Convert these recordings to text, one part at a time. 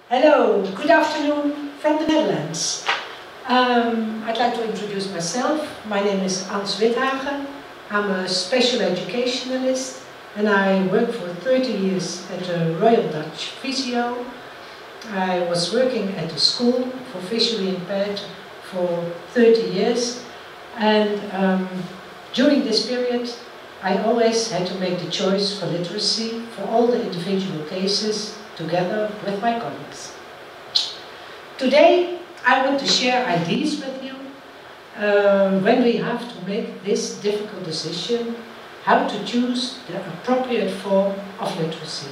Hello, good afternoon from the Netherlands. I'd like to introduce myself. My name is Ans Withagen. I'm a special educationalist and I work for 30 years at the Royal Dutch Visio. I was working at a school for visually impaired for 30 years, and during this period I always had to make the choice for literacy for all the individual cases together with my colleagues. Today I want to share ideas with you when we have to make this difficult decision how to choose the appropriate form of literacy.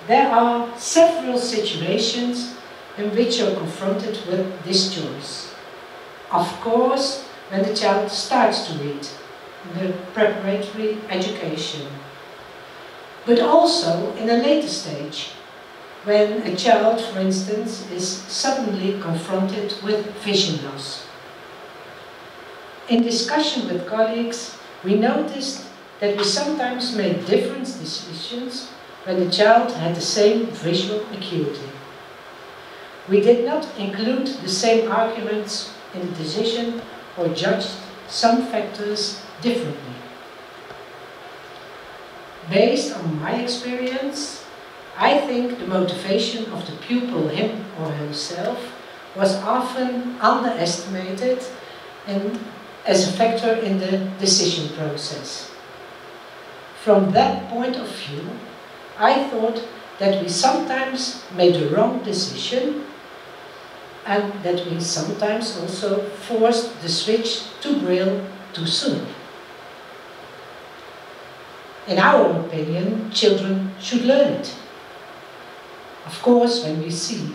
There are several situations in which you're confronted with this choice. Of course, when the child starts to read, in the preparatory education. But also in a later stage, when a child, for instance, is suddenly confronted with vision loss. In discussion with colleagues, we noticed that we sometimes made different decisions when the child had the same visual acuity. We did not include the same arguments in the decision or judged some factors differently. Based on my experience, I think the motivation of the pupil, him or himself, was often underestimated and as a factor in the decision process. From that point of view, I thought that we sometimes made the wrong decision and that we sometimes also forced the switch to Braille too soon. In our opinion, children should learn it. Of course, when we see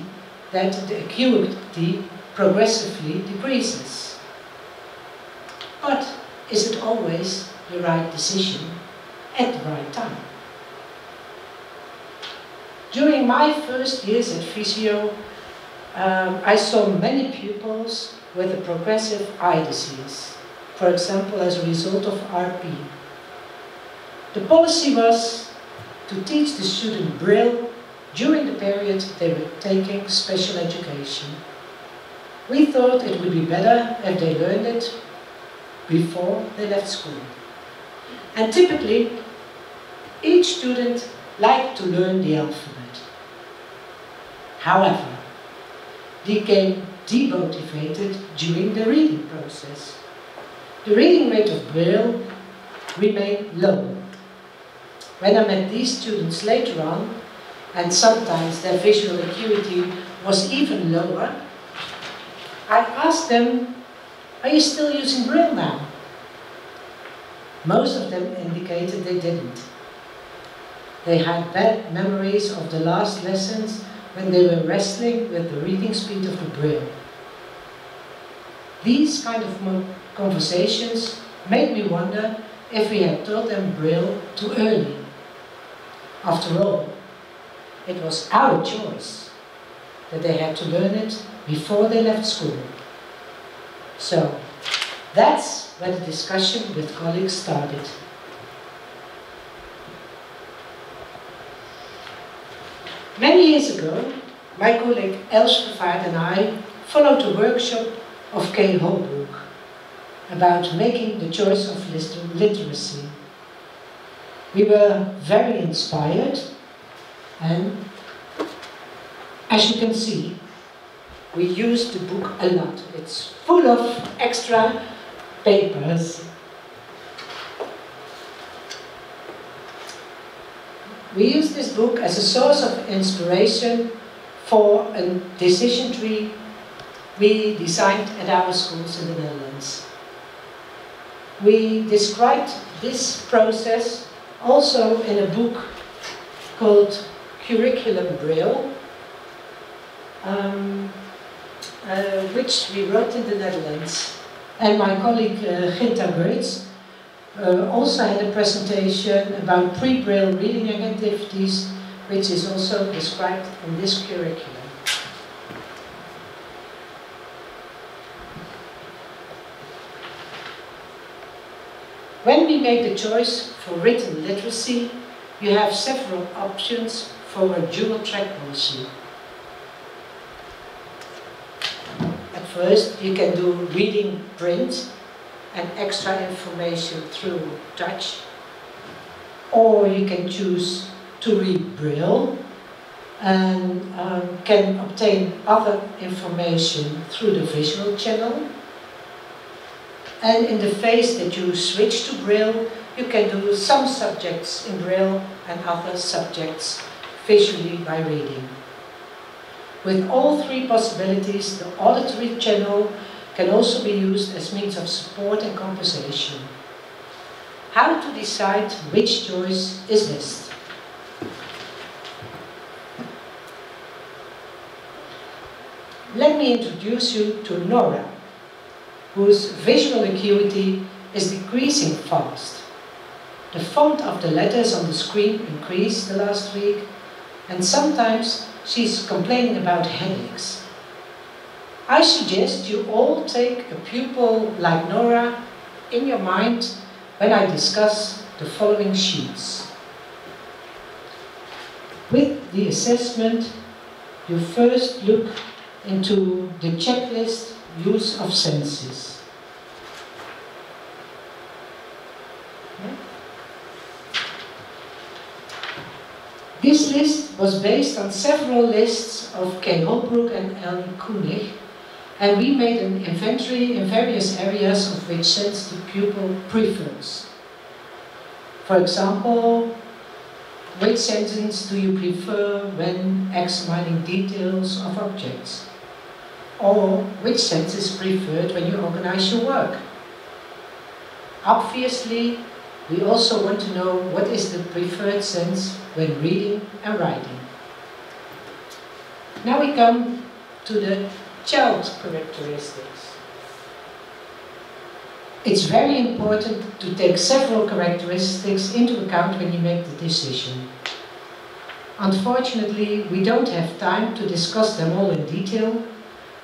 that the acuity progressively decreases. But is it always the right decision at the right time? During my first years at Visio, I saw many pupils with a progressive eye disease, for example as a result of RP. The policy was to teach the student Braille during the period they were taking special education. We thought it would be better if they learned it before they left school. And typically, each student liked to learn the alphabet. However, they became demotivated during the reading process. The reading rate of Braille remained low. When I met these students later on, and sometimes their visual acuity was even lower, I asked them, "Are you still using Braille now?" Most of them indicated they didn't. They had bad memories of the last lessons when they were wrestling with the reading speed of the Braille. These kind of conversations made me wonder if we had taught them Braille too early. After all, it was our choice that they had to learn it before they left school. So, that's where the discussion with colleagues started. Many years ago, my colleague Els Vervaart and I followed a workshop of K. Holbrook about making the choice of literacy. We were very inspired, and as you can see, we used the book a lot. It's full of extra papers. We used this book as a source of inspiration for a decision tree we designed at our schools in the Netherlands. We described this process also in a book called Curriculum Braille, which we wrote in the Netherlands. And my colleague Ginta Goetz also had a presentation about pre-Braille reading activities, which is also described in this curriculum. When we make the choice for written literacy, you have several options for a dual-track policy. At first, you can do reading print and extra information through touch, or you can choose to read Braille and can obtain other information through the visual channel. And in the phase that you switch to Braille, you can do some subjects in Braille and other subjects visually by reading. With all three possibilities, the auditory channel can also be used as means of support and conversation. How to decide which choice is best? Let me introduce you to Nora, whose visual acuity is decreasing fast. The font of the letters on the screen increased the last week, and sometimes she's complaining about headaches. I suggest you all take a pupil like Nora in your mind when I discuss the following sheets. With the assessment, you first look into the checklist use of senses. This list was based on several lists of K. Holbrook and L. Koninklijke, and we made an inventory in various areas of which sense the pupil prefers. For example, which sentence do you prefer when examining details of objects? Or which sense is preferred when you organize your work? Obviously, we also want to know what is the preferred sense when reading and writing. Now we come to the child characteristics. It's very important to take several characteristics into account when you make the decision. Unfortunately, we don't have time to discuss them all in detail,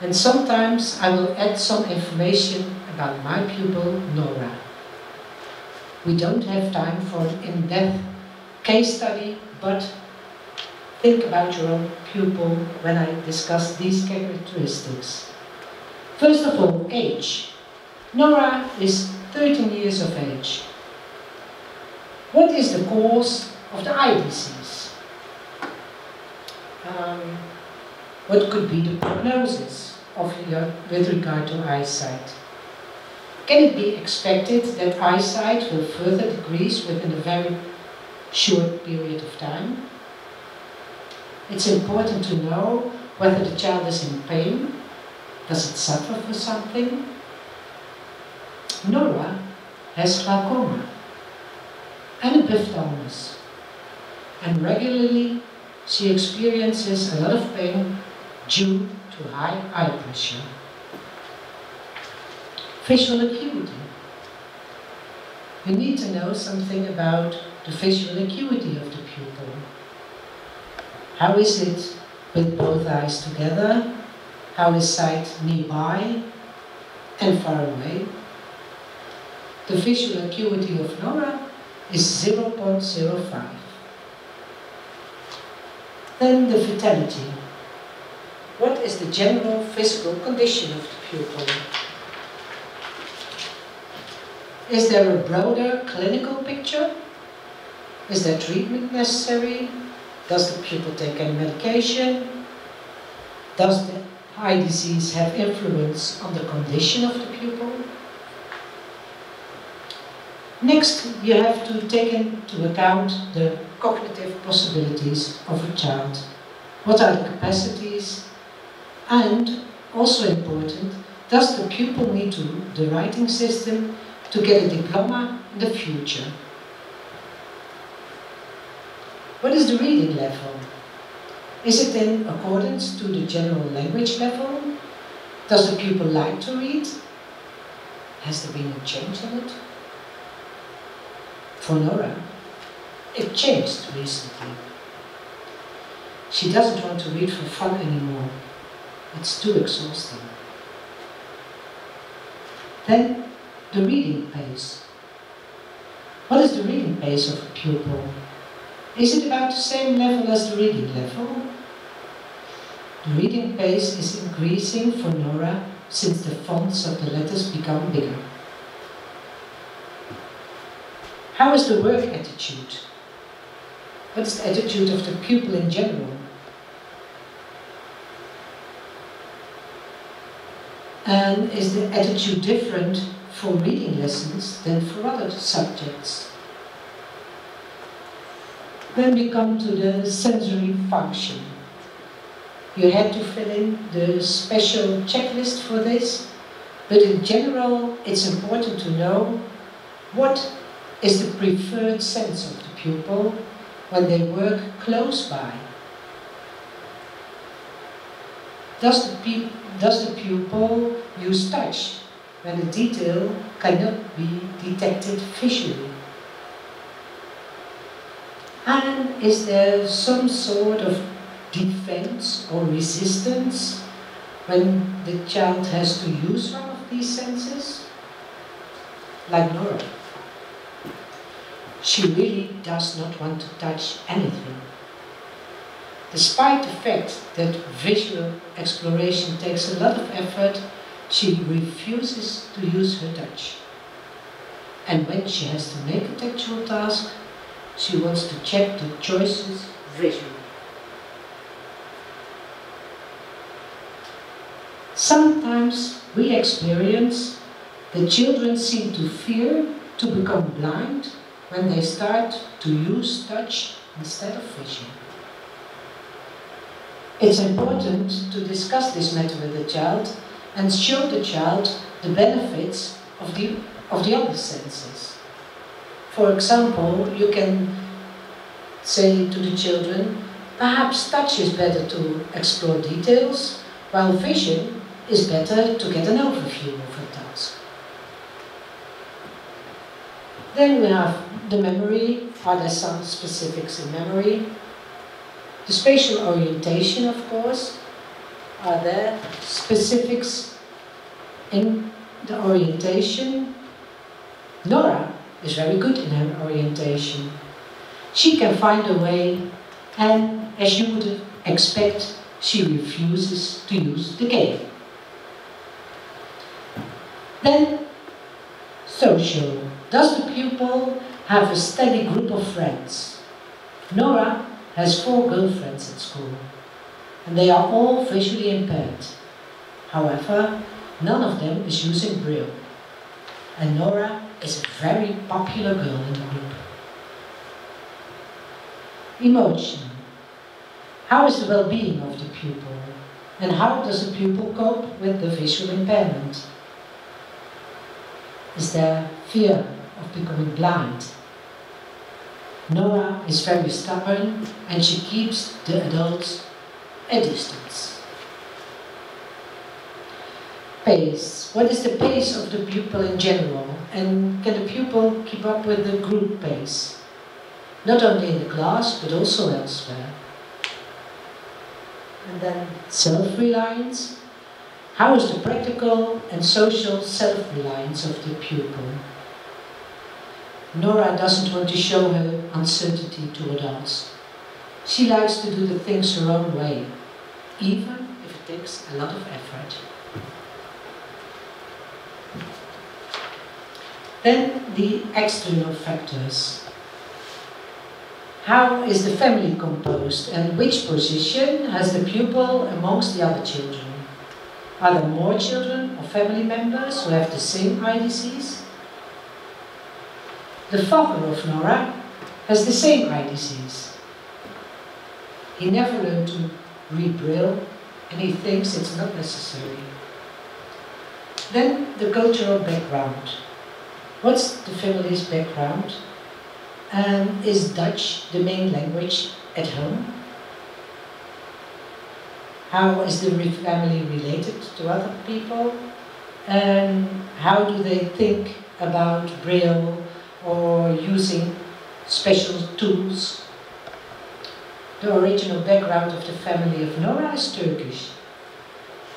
and sometimes I will add some information about my pupil, Nora. We don't have time for an in-depth case study, but think about your own pupil when I discuss these characteristics. First of all, age. Nora is 13 years of age. What is the cause of the eye disease? What could be the prognosis with regard to eyesight? Can it be expected that eyesight will further decrease within a very short period of time? It's important to know whether the child is in pain. Does it suffer for something? Nora has glaucoma and epiphthalmus, and regularly she experiences a lot of pain due to high eye pressure. Visual acuity. You need to know something about the visual acuity of the pupil. How is it with both eyes together? How is sight nearby and far away? The visual acuity of Nora is 0.05. Then the vitality. What is the general physical condition of the pupil? Is there a broader clinical picture? Is there treatment necessary? Does the pupil take any medication? Does the eye disease have influence on the condition of the pupil? Next, you have to take into account the cognitive possibilities of a child. What are the capacities? And, also important, does the pupil need to do the writing system to get a diploma in the future? What is the reading level? Is it in accordance to the general language level? Does the pupil like to read? Has there been a change in it? For Nora, it changed recently. She doesn't want to read for fun anymore. It's too exhausting. Then, the reading pace. What is the reading pace of a pupil? Is it about the same level as the reading level? The reading pace is increasing for Nora since the fonts of the letters become bigger. How is the work attitude? What is the attitude of the pupil in general? And is the attitude different for reading lessons than for other subjects? Then we come to the sensory function. You had to fill in the special checklist for this, but in general it's important to know what is the preferred sense of the pupil when they work close by. Does the pupil use touch when a detail cannot be detected visually? And is there some sort of defense or resistance when the child has to use one of these senses? Like Nora. She really does not want to touch anything. Despite the fact that visual exploration takes a lot of effort, she refuses to use her touch. And when she has to make a tactual task, she wants to check the choices visually. Sometimes we experience that children seem to fear to become blind when they start to use touch instead of vision. It's important to discuss this matter with the child and show the child the benefits of the other senses. For example, you can say to the children, perhaps touch is better to explore details, while vision is better to get an overview of a task. Then we have the memory. Are there some specifics in memory? The spatial orientation, of course. Are there specifics in the orientation? Nora is very good in her orientation. She can find a way, and as you would expect, she refuses to use the game. Then, social. Does the pupil have a steady group of friends? Nora has 4 girlfriends at school, and they are all visually impaired. However, none of them is using Braille, and Nora is a very popular girl in the group. Emotion. How is the well-being of the pupil, and how does the pupil cope with the visual impairment? Is there fear of becoming blind? Nora is very stubborn and she keeps the adults a distance. Pace. What is the pace of the pupil in general? And can the pupil keep up with the group pace? Not only in the class, but also elsewhere. And then self-reliance. How is the practical and social self-reliance of the pupil? Nora doesn't want to show her uncertainty to adults. She likes to do the things her own way, even if it takes a lot of effort. Then the external factors. How is the family composed and which position has the pupil amongst the other children? Are there more children or family members who have the same IDCs? The father of Nora has the same IDCs. He never learned to read Braille and he thinks it's not necessary. Then the cultural background. What's the family's background? And is Dutch the main language at home? How is the family related to other people? And how do they think about Braille or using special tools? The original background of the family of Nora is Turkish,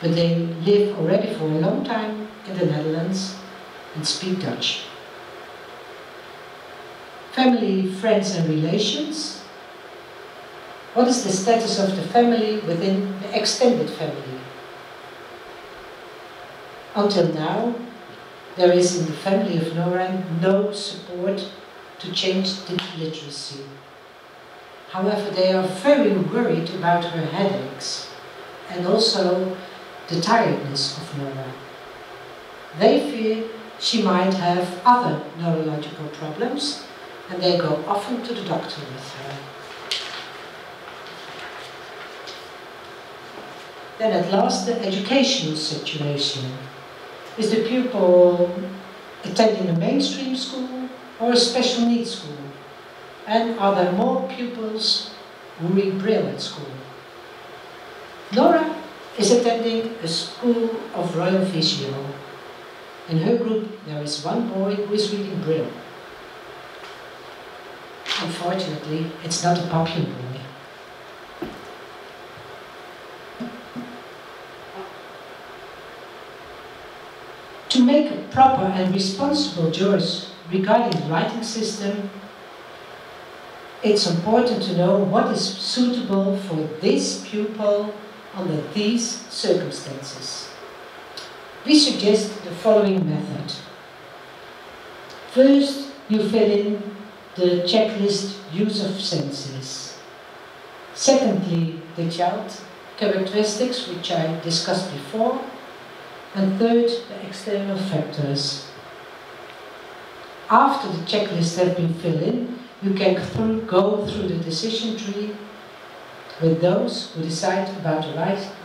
but they live already for a long time in the Netherlands and speak Dutch. family, friends and relations. What is the status of the family within the extended family? Until now, there is in the family of Nora no support to change the literacy. However, they are very worried about her headaches and also the tiredness of Nora. They fear she might have other neurological problems, and they go often to the doctor with her. Then at last, the educational situation. Is the pupil attending a mainstream school or a special needs school? And are there more pupils who read Braille at school? Nora is attending a school of Royal Visio. In her group there is one boy who is reading Braille. Unfortunately, it's not a popular boy. To make a proper and responsible choice regarding the writing system, it's important to know what is suitable for this pupil under these circumstances. We suggest the following method. First, you fill in the checklist use of senses. Secondly, the child characteristics, which I discussed before. And third, the external factors. After the checklist has been filled in, you can go through the decision tree with those who decide about the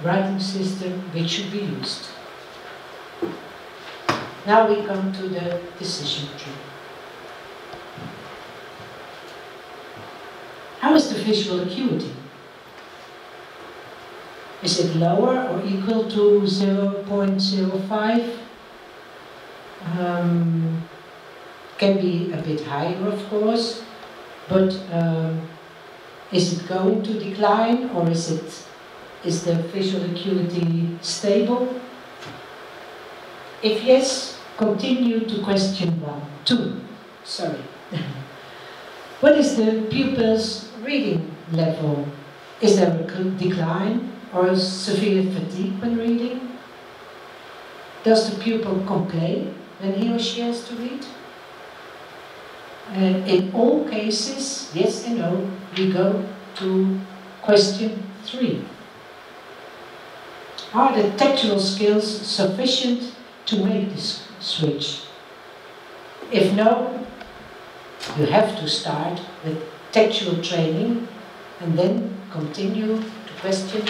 writing system which should be used. Now we come to the decision tree. How is the visual acuity? Is it lower or equal to 0.05? Can be a bit higher, of course, but is it going to decline, or is the visual acuity stable? If yes, continue to question 2. Sorry. What is the pupil's reading level? Is there a decline or severe fatigue when reading? Does the pupil complain when he or she has to read? In all cases, yes and no, we go to question 3. Are the tactile skills sufficient to make this switch? If no, you have to start with tactile training and then continue to question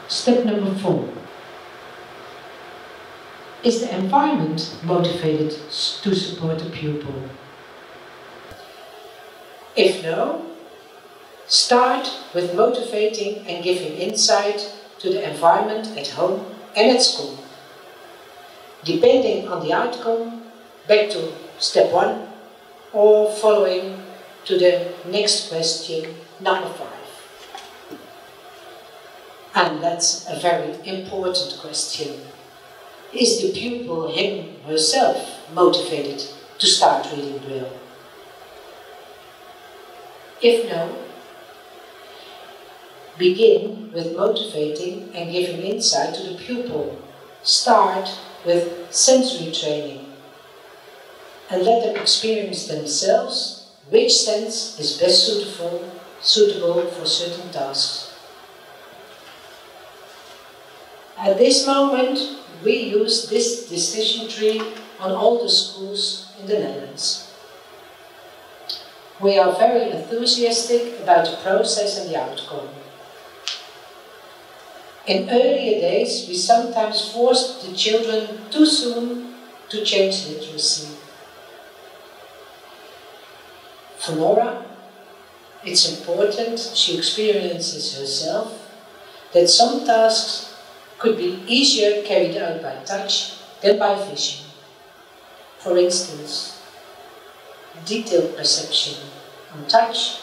step number 4. Is the environment motivated to support the pupil? If no, start with motivating and giving insight to the environment at home and at school. Depending on the outcome, back to step 1 or following to the next question, number 5. And that's a very important question. Is the pupil herself motivated to start reading Braille? If no, begin with motivating and giving insight to the pupil. Start with sensory training and let them experience themselves which sense is best suitable for certain tasks. At this moment, we use this decision tree on all the schools in the Netherlands. We are very enthusiastic about the process and the outcome. In earlier days, we sometimes forced the children too soon to change literacy. For Nora, it's important she experiences herself that some tasks could be easier carried out by touch than by vision. For instance, detailed perception on touch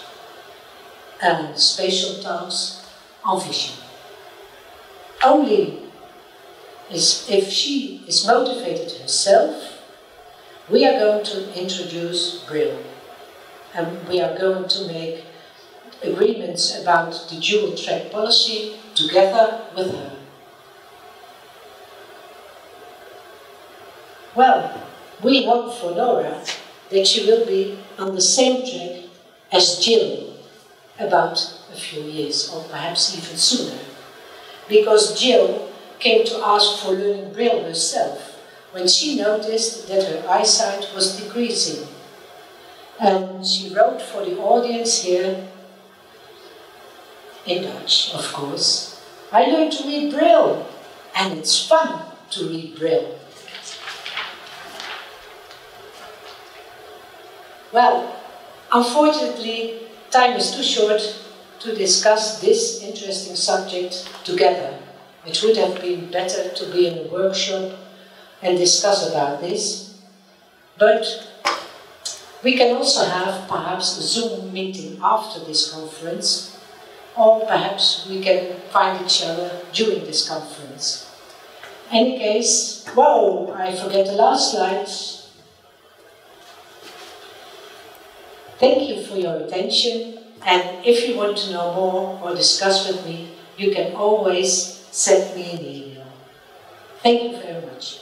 and spatial tasks on vision. Only if she is motivated herself, we are going to introduce Braille. and we are going to make agreements about the dual track policy together with her. Well, we hope for Nora that she will be on the same track as Jill about a few years, or perhaps even sooner, because Jill came to ask for learning Braille herself when she noticed that her eyesight was decreasing. And she wrote for the audience here, in Dutch, of course, "I learned to read Braille, and it's fun to read Braille." Well, unfortunately, time is too short to discuss this interesting subject together. It would have been better to be in a workshop and discuss about this, but we can also have perhaps a Zoom meeting after this conference, or perhaps we can find each other during this conference. In any case, whoa, I forget the last slide. Thank you for your attention, and if you want to know more or discuss with me, you can always send me an email. Thank you very much.